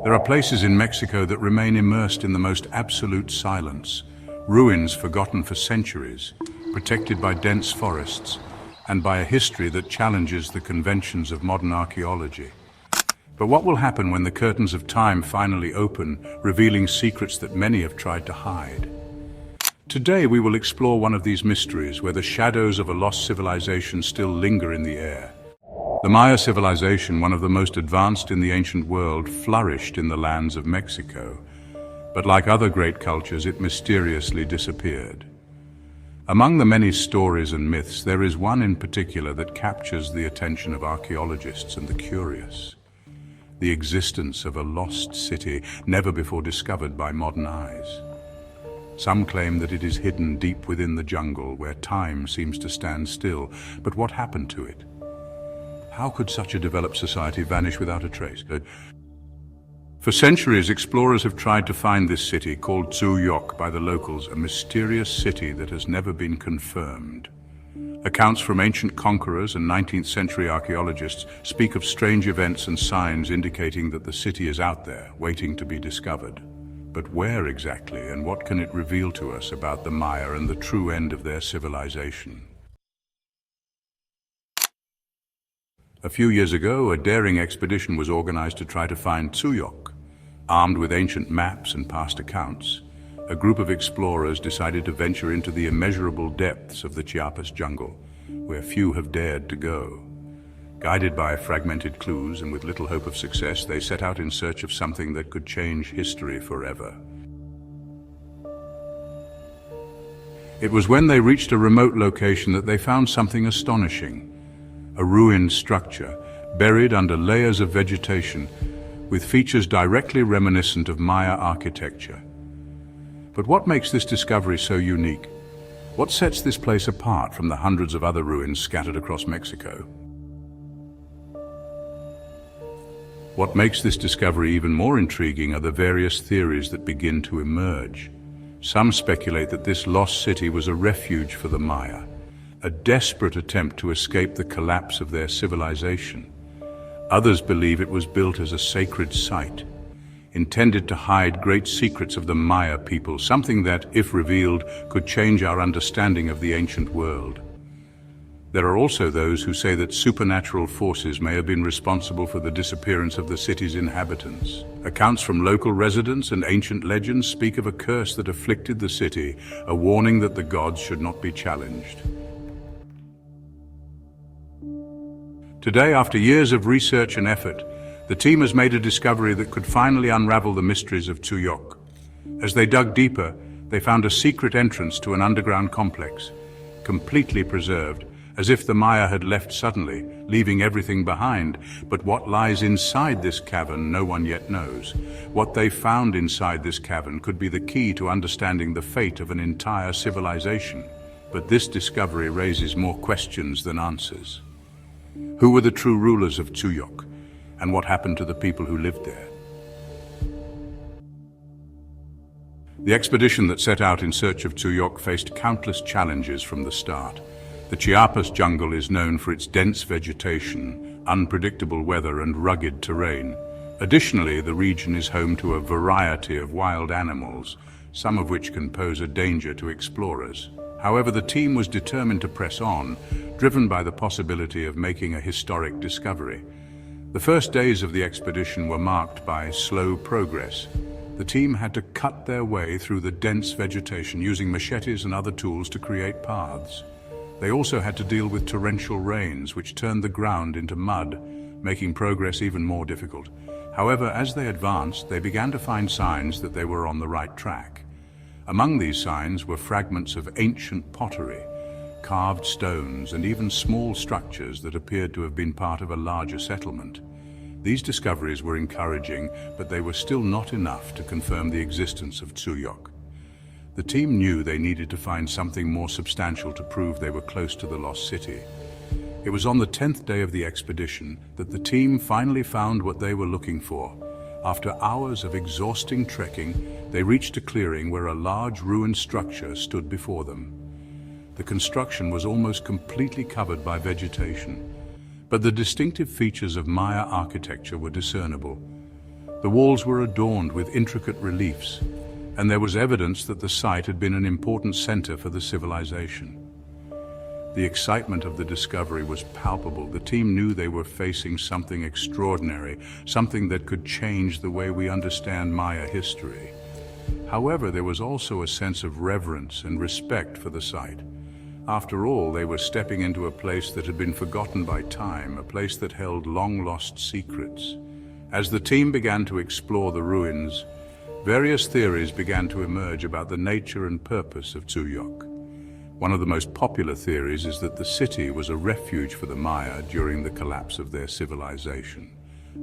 There are places in Mexico that remain immersed in the most absolute silence, ruins forgotten for centuries, protected by dense forests, and by a history that challenges the conventions of modern archaeology. But what will happen when the curtains of time finally open, revealing secrets that many have tried to hide? Today we will explore one of these mysteries where the shadows of a lost civilization still linger in the air. The Maya civilization, one of the most advanced in the ancient world, flourished in the lands of Mexico. But like other great cultures, it mysteriously disappeared. Among the many stories and myths, there is one in particular that captures the attention of archaeologists and the curious. The existence of a lost city never before discovered by modern eyes. Some claim that it is hidden deep within the jungle where time seems to stand still. But what happened to it? How could such a developed society vanish without a trace? For centuries, explorers have tried to find this city, called Tzuyoc by the locals, a mysterious city that has never been confirmed. Accounts from ancient conquerors and 19th century archaeologists speak of strange events and signs indicating that the city is out there, waiting to be discovered. But where exactly, and what can it reveal to us about the Maya and the true end of their civilization? A few years ago, a daring expedition was organized to try to find Tzuyoc. Armed with ancient maps and past accounts, a group of explorers decided to venture into the immeasurable depths of the Chiapas jungle, where few have dared to go. Guided by fragmented clues and with little hope of success, they set out in search of something that could change history forever. It was when they reached a remote location that they found something astonishing. A ruined structure, buried under layers of vegetation, with features directly reminiscent of Maya architecture. But what makes this discovery so unique? What sets this place apart from the hundreds of other ruins scattered across Mexico? What makes this discovery even more intriguing are the various theories that begin to emerge. Some speculate that this lost city was a refuge for the Maya, a desperate attempt to escape the collapse of their civilization. Others believe it was built as a sacred site, intended to hide great secrets of the Maya people, something that, if revealed, could change our understanding of the ancient world. There are also those who say that supernatural forces may have been responsible for the disappearance of the city's inhabitants. Accounts from local residents and ancient legends speak of a curse that afflicted the city, a warning that the gods should not be challenged. Today, after years of research and effort, the team has made a discovery that could finally unravel the mysteries of Tzuyoc. As they dug deeper, they found a secret entrance to an underground complex, completely preserved, as if the Maya had left suddenly, leaving everything behind. But what lies inside this cavern, no one yet knows. What they found inside this cavern could be the key to understanding the fate of an entire civilization. But this discovery raises more questions than answers. Who were the true rulers of Tzuyoc, and what happened to the people who lived there? The expedition that set out in search of Tzuyoc faced countless challenges from the start. The Chiapas jungle is known for its dense vegetation, unpredictable weather, and rugged terrain. Additionally, the region is home to a variety of wild animals, some of which can pose a danger to explorers. However, the team was determined to press on, driven by the possibility of making a historic discovery. The first days of the expedition were marked by slow progress. The team had to cut their way through the dense vegetation using machetes and other tools to create paths. They also had to deal with torrential rains, which turned the ground into mud, making progress even more difficult. However, as they advanced, they began to find signs that they were on the right track. Among these signs were fragments of ancient pottery, carved stones, and even small structures that appeared to have been part of a larger settlement. These discoveries were encouraging, but they were still not enough to confirm the existence of Tzuyoc. The team knew they needed to find something more substantial to prove they were close to the lost city. It was on the 10th day of the expedition that the team finally found what they were looking for. After hours of exhausting trekking, they reached a clearing where a large ruined structure stood before them. The construction was almost completely covered by vegetation, but the distinctive features of Maya architecture were discernible. The walls were adorned with intricate reliefs, and there was evidence that the site had been an important center for the civilization. The excitement of the discovery was palpable. The team knew they were facing something extraordinary, something that could change the way we understand Maya history. However, there was also a sense of reverence and respect for the site. After all, they were stepping into a place that had been forgotten by time, a place that held long-lost secrets. As the team began to explore the ruins, various theories began to emerge about the nature and purpose of Tuyok. One of the most popular theories is that the city was a refuge for the Maya during the collapse of their civilization.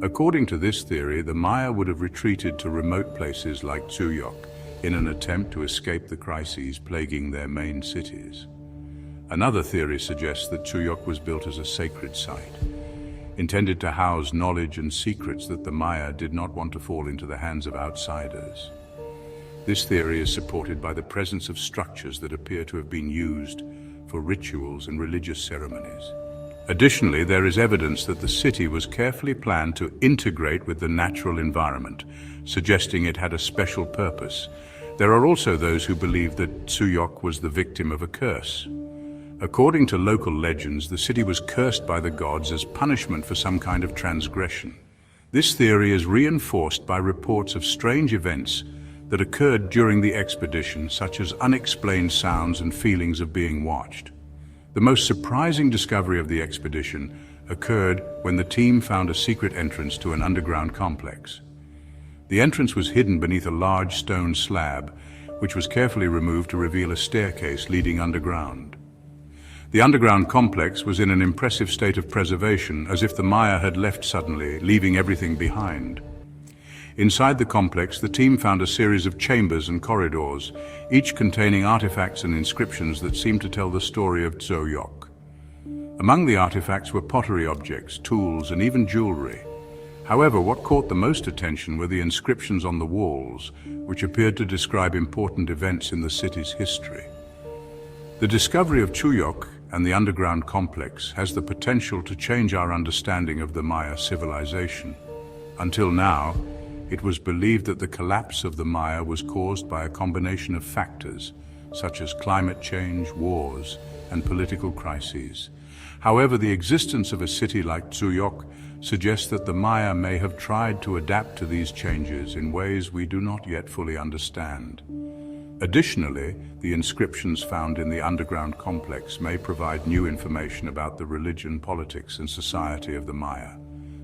According to this theory, the Maya would have retreated to remote places like Tuyok in an attempt to escape the crises plaguing their main cities. Another theory suggests that Tuyok was built as a sacred site, intended to house knowledge and secrets that the Maya did not want to fall into the hands of outsiders. This theory is supported by the presence of structures that appear to have been used for rituals and religious ceremonies. Additionally, there is evidence that the city was carefully planned to integrate with the natural environment, suggesting it had a special purpose. There are also those who believe that Tuyok was the victim of a curse. According to local legends, the city was cursed by the gods as punishment for some kind of transgression. This theory is reinforced by reports of strange events that occurred during the expedition, such as unexplained sounds and feelings of being watched. The most surprising discovery of the expedition occurred when the team found a secret entrance to an underground complex. The entrance was hidden beneath a large stone slab, which was carefully removed to reveal a staircase leading underground. The underground complex was in an impressive state of preservation, as if the Maya had left suddenly, leaving everything behind. Inside the complex, the team found a series of chambers and corridors, each containing artifacts and inscriptions that seemed to tell the story of Tuyok. Among the artifacts were pottery objects, tools, and even jewelry. However, what caught the most attention were the inscriptions on the walls, which appeared to describe important events in the city's history. The discovery of Tuyok and the underground complex has the potential to change our understanding of the Maya civilization. Until now, it was believed that the collapse of the Maya was caused by a combination of factors, such as climate change, wars, and political crises. However, the existence of a city like Tuyok suggests that the Maya may have tried to adapt to these changes in ways we do not yet fully understand. Additionally, the inscriptions found in the underground complex may provide new information about the religion, politics, and society of the Maya.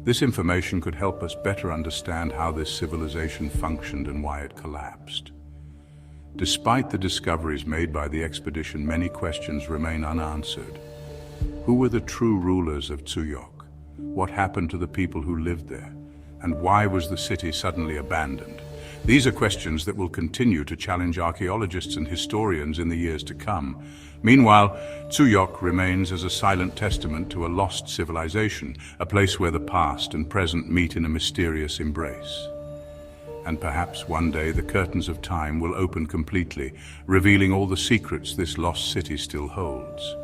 This information could help us better understand how this civilization functioned and why it collapsed. Despite the discoveries made by the expedition, many questions remain unanswered. Who were the true rulers of Tuyok? What happened to the people who lived there? And why was the city suddenly abandoned? These are questions that will continue to challenge archaeologists and historians in the years to come. Meanwhile, Tuyok remains as a silent testament to a lost civilization, a place where the past and present meet in a mysterious embrace. And perhaps one day the curtains of time will open completely, revealing all the secrets this lost city still holds.